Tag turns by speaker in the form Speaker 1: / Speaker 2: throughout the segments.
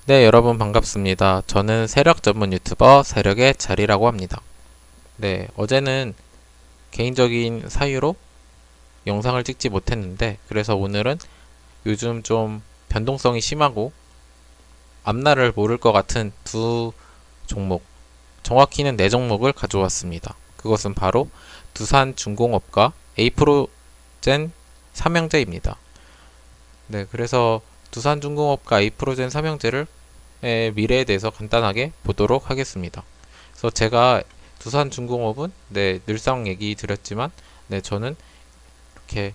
Speaker 1: 네, 여러분 반갑습니다. 저는 세력 전문 유튜버 세력의 자리라고 합니다. 네, 어제는 개인적인 사유로 영상을 찍지 못했는데, 그래서 오늘은 요즘 좀 변동성이 심하고 앞날을 모를 것 같은 두 종목, 정확히는 네 종목을 가져왔습니다. 그것은 바로 두산중공업과 에이프로젠 삼형제입니다. 네, 그래서 두산중공업과 에이프로젠 삼형제를 미래에 대해서 간단하게 보도록 하겠습니다. 그래서 제가 두산중공업은 늘상 얘기 드렸지만 저는 이렇게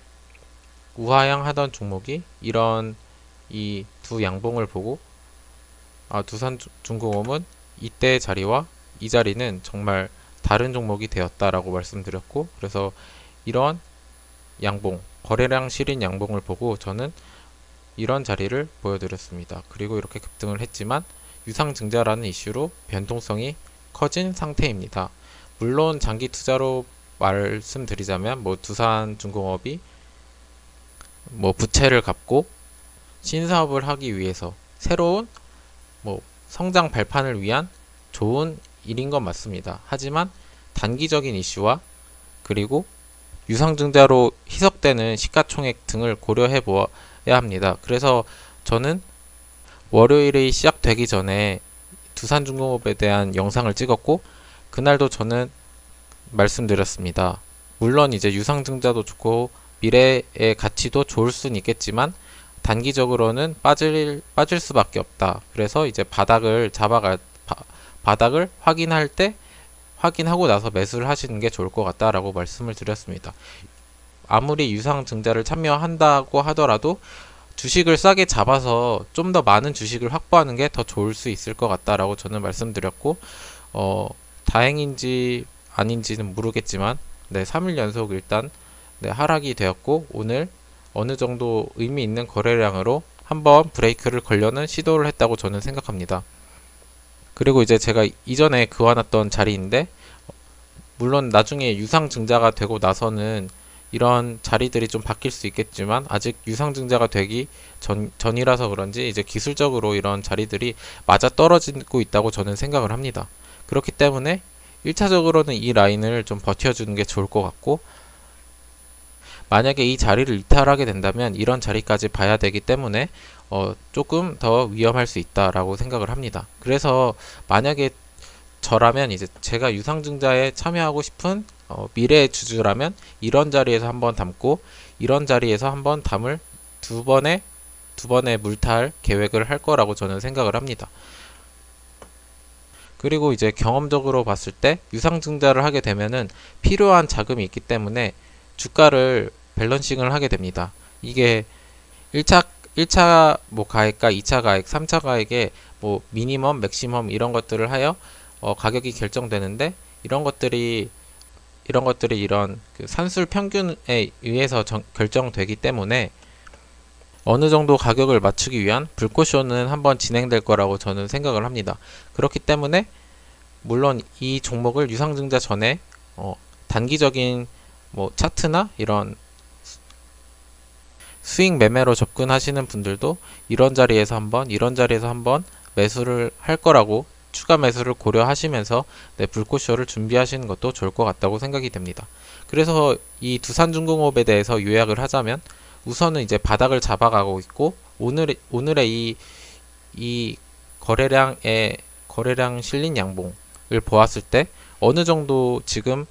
Speaker 1: 우하향하던 종목이 이런 이 두 양봉을 보고 두산중공업은 이때 자리와 이 자리는 정말 다른 종목이 되었다라고 말씀드렸고, 그래서 이런 양봉, 거래량 실인 양봉을 보고 저는 이런 자리를 보여드렸습니다. 그리고 이렇게 급등을 했지만 유상증자라는 이슈로 변동성이 커진 상태입니다. 물론 장기 투자로 말씀드리자면 두산중공업이 부채를 갚고 신사업을 하기 위해서 새로운 성장 발판을 위한 좋은 일인 건 맞습니다. 하지만 단기적인 이슈와 그리고 유상증자로 희석되는 시가총액 등을 고려해 보아야 합니다. 그래서 저는 월요일이 시작되기 전에 두산중공업에 대한 영상을 찍었고, 그날도 저는 말씀드렸습니다. 물론 이제 유상증자도 좋고 미래의 가치도 좋을 수는 있겠지만 단기적으로는 빠질 수밖에 없다. 그래서 이제 바닥을 확인하고 나서 매수를 하시는 게 좋을 것 같다라고 말씀을 드렸습니다. 아무리 유상증자를 참여한다고 하더라도 주식을 싸게 잡아서 좀 더 많은 주식을 확보하는 게 더 좋을 수 있을 것 같다라고 저는 말씀드렸고, 다행인지 아닌지는 모르겠지만 3일 연속 일단 하락이 되었고, 오늘 어느 정도 의미 있는 거래량으로 한번 브레이크를 걸려는 시도를 했다고 저는 생각합니다. 그리고 이제 제가 이전에 그어놨던 자리인데, 물론 나중에 유상증자가 되고 나서는 이런 자리들이 좀 바뀔 수 있겠지만 아직 유상증자가 되기 전이라서 그런지 이제 기술적으로 이런 자리들이 맞아 떨어지고 있다고 저는 생각을 합니다. 그렇기 때문에 1차적으로는 이 라인을 좀 버텨주는 게 좋을 것 같고, 만약에 이 자리를 이탈하게 된다면 이런 자리까지 봐야 되기 때문에 조금 더 위험할 수 있다라고 생각을 합니다. 그래서 만약에 저라면 이제 제가 유상증자에 참여하고 싶은 미래의 주주라면 이런 자리에서 한번 담고 이런 자리에서 한번 담을 두 번의 물탈 계획을 할 거라고 저는 생각을 합니다. 그리고 이제 경험적으로 봤을 때 유상증자를 하게 되면은 필요한 자금이 있기 때문에 주가를 밸런싱을 하게 됩니다. 이게 1차 가액과 2차 가액, 3차 가액에 미니멈, 맥시멈 이런 것들을 하여 가격이 결정되는데, 이런 것들이 이런 그 산술 평균에 의해서 결정되기 때문에 어느 정도 가격을 맞추기 위한 불꽃쇼는 한번 진행될 거라고 저는 생각을 합니다. 그렇기 때문에 물론 이 종목을 유상증자 전에 단기적인 차트나 이런 수익 매매로 접근하시는 분들도 이런 자리에서 한번 매수를 할 거라고 추가 매수를 고려하시면서 불꽃쇼를 준비하시는 것도 좋을 것 같다고 생각이 됩니다. 그래서 이 두산중공업에 대해서 요약을 하자면 우선은 이제 바닥을 잡아가고 있고, 오늘의 이 거래량 실린 양봉을 보았을 때 어느 정도 지금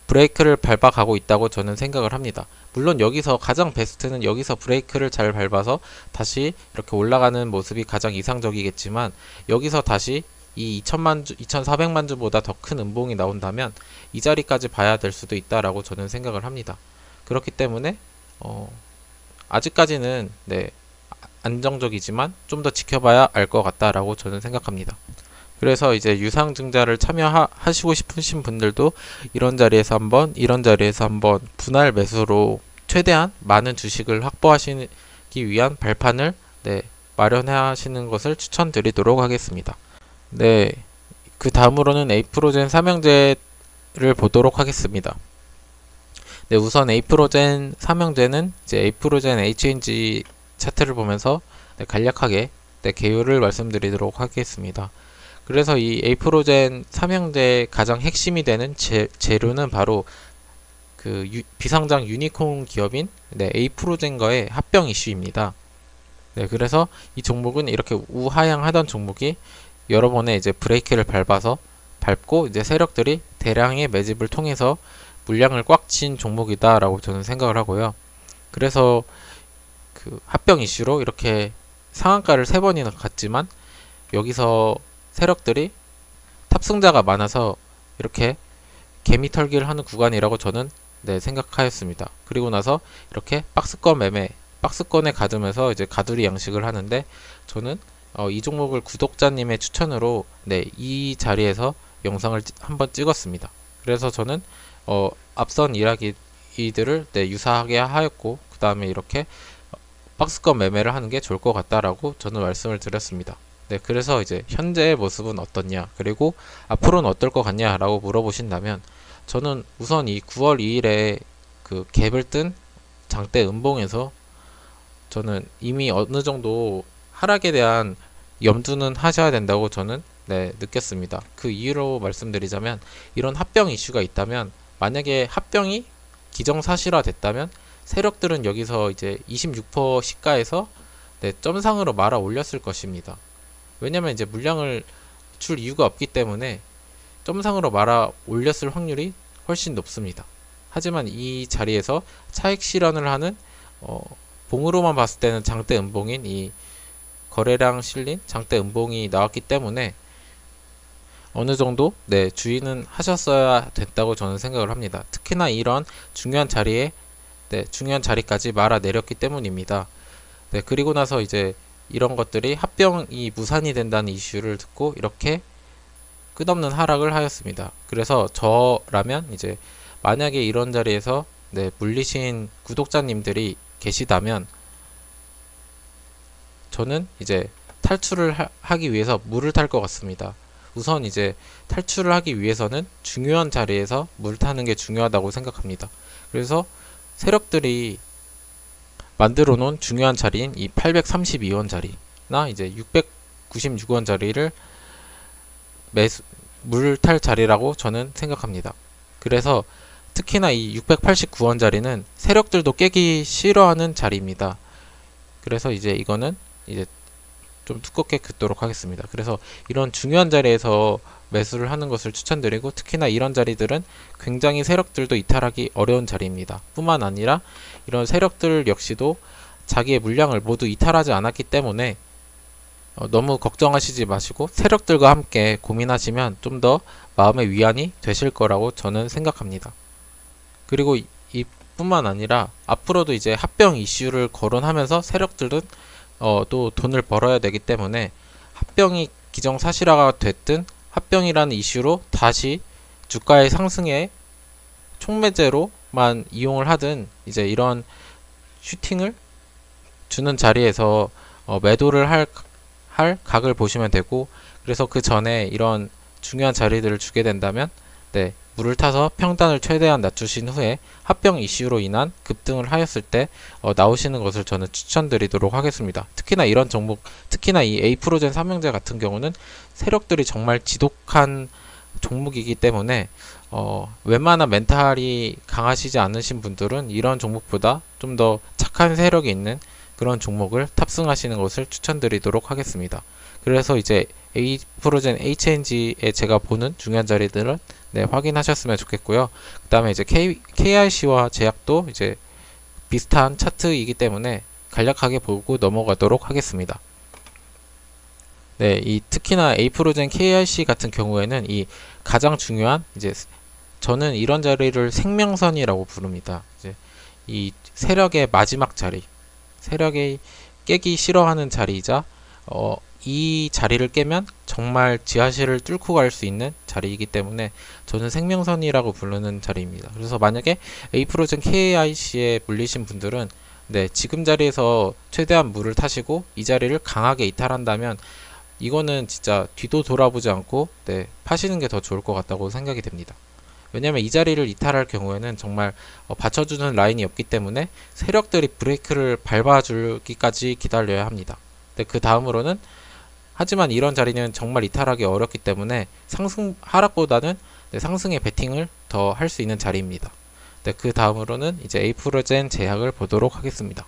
Speaker 1: 브레이크를 밟아가고 있다고 저는 생각을 합니다. 물론 여기서 가장 베스트는 여기서 브레이크를 잘 밟아서 다시 이렇게 올라가는 모습이 가장 이상적이겠지만, 여기서 다시 이 2,400만 주보다 더 큰 음봉이 나온다면 이 자리까지 봐야 될 수도 있다라고 저는 생각을 합니다. 그렇기 때문에 아직까지는 안정적이지만 좀 더 지켜봐야 알 것 같다라고 저는 생각합니다. 그래서 이제 유상증자를 참여하시고 싶으신 분들도 이런 자리에서 한번 분할 매수로 최대한 많은 주식을 확보하시기 위한 발판을 마련하시는 것을 추천드리도록 하겠습니다. 그 다음으로는 에이프로젠 삼형제를 보도록 하겠습니다. 우선 에이프로젠 삼형제는 이제 에이프로젠 HNG 차트를 보면서 간략하게 개요를 말씀드리도록 하겠습니다. 그래서 이 에이프로젠 삼형제의 가장 핵심이 되는 재료는 바로 그 비상장 유니콘 기업인 에이프로젠과의 합병 이슈입니다. 네, 그래서 이 종목은 이렇게 우하향하던 종목이 여러 번의 이제 브레이크를 밟고 이제 세력들이 대량의 매집을 통해서 물량을 꽉 쥔 종목이다라고 저는 생각을 하고요. 그래서 그 합병 이슈로 이렇게 상한가를 3번이나 갔지만 여기서 세력들이 탑승자가 많아서 이렇게 개미 털기를 하는 구간이라고 저는 생각하였습니다. 그리고 나서 이렇게 박스권에 가두면서 이제 가두리 양식을 하는데 저는 이 종목을 구독자님의 추천으로 이 자리에서 영상을 한번 찍었습니다. 그래서 저는 앞선 이야기들을 유사하게 하였고 그 다음에 이렇게 박스권 매매를 하는 게 좋을 것 같다라고 저는 말씀을 드렸습니다. 그래서 이제 현재의 모습은 어떻냐, 그리고 앞으로는 어떨 것 같냐 라고 물어보신다면 저는 우선 이 9월 2일에 그 갭을 뜬 장대 음봉에서 저는 이미 어느 정도 하락에 대한 염두는 하셔야 된다고 저는 느꼈습니다. 그 이유로 말씀드리자면 이런 합병 이슈가 있다면, 만약에 합병이 기정사실화 됐다면 세력들은 여기서 이제 26% 시가에서 점상으로 말아 올렸을 것입니다. 왜냐면 이제 물량을 줄 이유가 없기 때문에 점상으로 말아 올렸을 확률이 훨씬 높습니다. 하지만 이 자리에서 차익 실현을 하는 봉으로만 봤을 때는 장대 음봉인 이 거래량 실린 장대 음봉이 나왔기 때문에 어느 정도 주의는 하셨어야 됐다고 저는 생각을 합니다. 특히나 이런 중요한 자리까지 말아 내렸기 때문입니다. 그리고 나서 이제 이런 것들이 합병이 무산이 된다는 이슈를 듣고 이렇게 끝없는 하락을 하였습니다. 그래서 저라면 이제 만약에 이런 자리에서 물리신 구독자님들이 계시다면 저는 이제 탈출을 하기 위해서 물을 탈 것 같습니다. 우선 이제 탈출을 하기 위해서는 중요한 자리에서 물 타는 게 중요하다고 생각합니다. 그래서 세력들이 만들어 놓은 중요한 자리인 이 832원 자리나 이제 696원 자리를 물 탈 자리라고 저는 생각합니다. 그래서 특히나 이 689원 자리는 세력들도 깨기 싫어하는 자리입니다. 그래서 이제 이거는 이제 좀 두껍게 긋도록 하겠습니다. 그래서 이런 중요한 자리에서 매수를 하는 것을 추천드리고, 특히나 이런 자리들은 굉장히 세력들도 이탈하기 어려운 자리입니다. 뿐만 아니라 이런 세력들 역시도 자기의 물량을 모두 이탈하지 않았기 때문에 너무 걱정하시지 마시고 세력들과 함께 고민하시면 좀 더 마음의 위안이 되실 거라고 저는 생각합니다. 그리고 뿐만 아니라 앞으로도 이제 합병 이슈를 거론하면서 세력들은 또 돈을 벌어야 되기 때문에 합병이 기정사실화가 됐든 합병이라는 이슈로 다시 주가의 상승에 촉매제로만 이용을 하든 이제 이런 슈팅을 주는 자리에서 매도를 할 각을 보시면 되고, 그래서 그 전에 이런 중요한 자리들을 주게 된다면 물을 타서 평단을 최대한 낮추신 후에 합병 이슈로 인한 급등을 하였을 때 나오시는 것을 저는 추천드리도록 하겠습니다. 특히나 이런 종목, 특히나 이 에이프로젠 삼형제 같은 경우는 세력들이 정말 지독한 종목이기 때문에 웬만한 멘탈이 강하시지 않으신 분들은 이런 종목보다 좀 더 착한 세력이 있는 그런 종목을 탑승하시는 것을 추천드리도록 하겠습니다. 그래서 이제 에이프로젠 HNG에 제가 보는 중요한 자리들은 확인하셨으면 좋겠고요. 그 다음에 이제 KIC와 제약도 이제 비슷한 차트이기 때문에 간략하게 보고 넘어가도록 하겠습니다. 특히나 에이프로젠 KIC 같은 경우에는 이 가장 중요한 이제 저는 이런 자리를 생명선이라고 부릅니다. 이제 이 세력의 마지막 자리, 세력이 깨기 싫어하는 자리이자 이 자리를 깨면 정말 지하실을 뚫고 갈 수 있는 자리이기 때문에 저는 생명선이라고 부르는 자리입니다. 그래서 만약에 에이프로젠 KIC에 물리신 분들은 지금 자리에서 최대한 물을 타시고 이 자리를 강하게 이탈한다면 이거는 진짜 뒤도 돌아보지 않고 파시는 게 더 좋을 것 같다고 생각이 됩니다. 왜냐면 이 자리를 이탈할 경우에는 정말 받쳐주는 라인이 없기 때문에 세력들이 브레이크를 밟아주기까지 기다려야 합니다. 그 다음으로는 하지만 이런 자리는 정말 이탈하기 어렵기 때문에 하락보다는 상승의 베팅을 더 할 수 있는 자리입니다. 그 다음으로는 이제 에이프로젠 제약을 보도록 하겠습니다.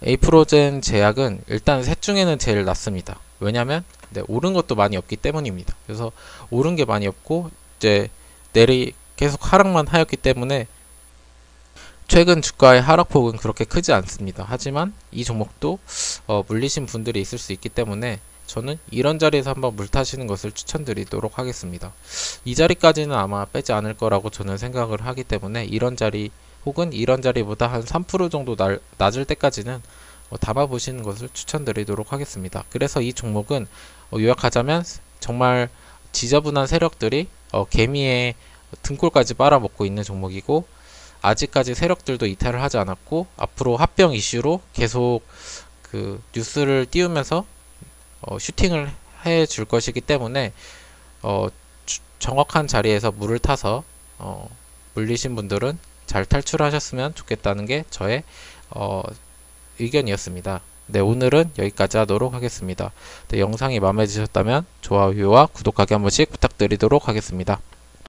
Speaker 1: 에이프로젠 제약은 일단 셋 중에는 제일 낮습니다. 왜냐면 오른 것도 많이 없기 때문입니다. 그래서 오른 게 많이 없고 이제 계속 하락만 하였기 때문에 최근 주가의 하락폭은 그렇게 크지 않습니다. 하지만 이 종목도 물리신 분들이 있을 수 있기 때문에 저는 이런 자리에서 한번 물타시는 것을 추천드리도록 하겠습니다. 이 자리까지는 아마 빼지 않을 거라고 저는 생각을 하기 때문에 이런 자리 혹은 이런 자리보다 한 3% 정도 낮을 때까지는 담아 보시는 것을 추천드리도록 하겠습니다. 그래서 이 종목은 요약하자면 정말 지저분한 세력들이 개미의 등골까지 빨아먹고 있는 종목이고, 아직까지 세력들도 이탈을 하지 않았고 앞으로 합병 이슈로 계속 그 뉴스를 띄우면서 슈팅을 해 줄 것이기 때문에 정확한 자리에서 물을 타서 물리신 분들은 잘 탈출하셨으면 좋겠다는 게 저의 의견이었습니다. 네, 오늘은 여기까지 하도록 하겠습니다. 네, 영상이 마음에 드셨다면 좋아요와 구독하기 한 번씩 부탁드리도록 하겠습니다.